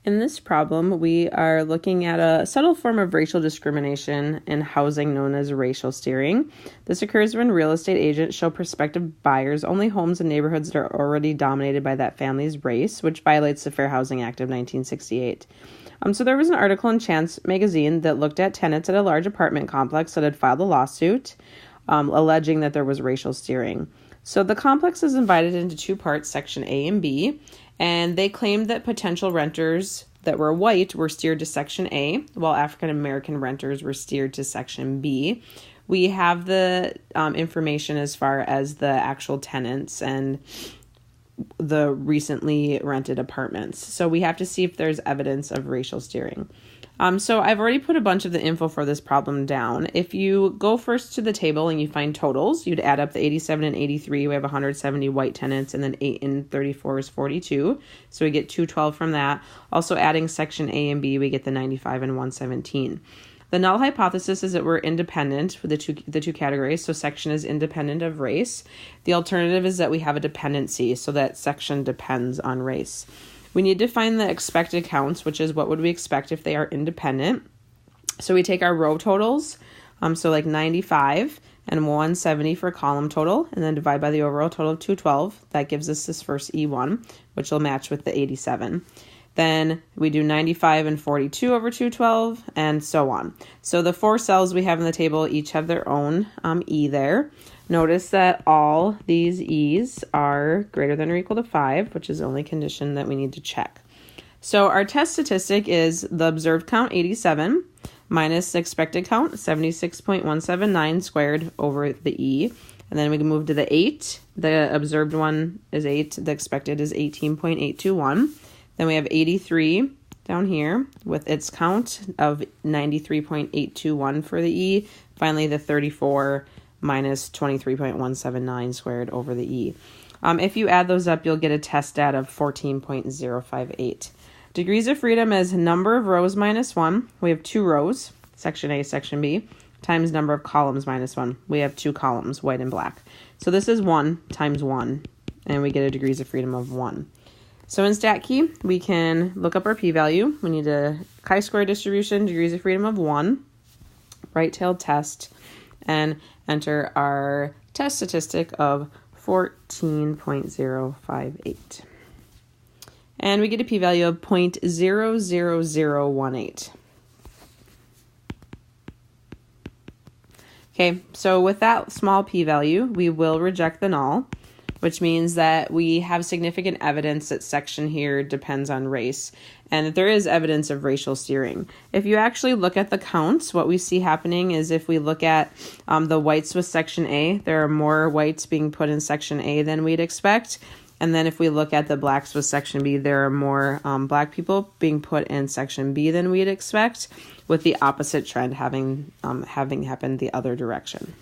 In this problem, we are looking at a subtle form of racial discrimination in housing known as racial steering. This occurs when real estate agents show prospective buyers only homes in neighborhoods that are already dominated by that family's race, which violates the Fair Housing Act of 1968. So there was an article in Chance magazine that looked at tenants at a large apartment complex that had filed a lawsuit alleging that there was racial steering. So the complex is divided into two parts, Section A and B, and they claimed that potential renters that were white were steered to Section A, while African American renters were steered to Section B. We have the information as far as the actual tenants and the recently rented apartments. So we have to see if there's evidence of racial steering. So I've already put a bunch of the info for this problem down. If you go first to the table and you find totals, you'd add up the 87 and 83. We have 170 white tenants, and then 8 and 34 is 42. So we get 212 from that. Also adding Section A and B, we get the 95 and 117. The null hypothesis is that we're independent for the two categories, so section is independent of race. The alternative is that we have a dependency, so that section depends on race. We need to find the expected counts, which is what would we expect if they are independent. So we take our row totals, so like 95 and 170 for column total, and then divide by the overall total of 212. That gives us this first E1, which will match with the 87. Then we do 95 and 42 over 212, and so on. So the four cells we have in the table each have their own E there. Notice that all these E's are greater than or equal to 5, which is the only condition that we need to check. So our test statistic is the observed count, 87, minus the expected count, 76.179 squared over the E. And then we can move to the 8. The observed one is 8. The expected is 18.821. Then we have 83 down here with its count of 93.821 for the E. Finally, the 34 minus 23.179 squared over the E. If you add those up, you'll get a test stat of 14.058. Degrees of freedom is number of rows minus 1. We have 2 rows, Section A, Section B, times number of columns minus 1. We have 2 columns, white and black. So this is 1 times 1, and we get a degrees of freedom of 1. So in StatKey, we can look up our p-value. We need a chi-square distribution, degrees of freedom of 1, right-tailed test, and enter our test statistic of 14.058. And we get a p-value of 0.00018. Okay, so with that small p-value, we will reject the null, which means that we have significant evidence that section here depends on race, and that there is evidence of racial steering. If you actually look at the counts, what we see happening is if we look at the whites with Section A, there are more whites being put in Section A than we'd expect. And then if we look at the blacks with Section B, there are more black people being put in Section B than we'd expect, with the opposite trend having happened the other direction.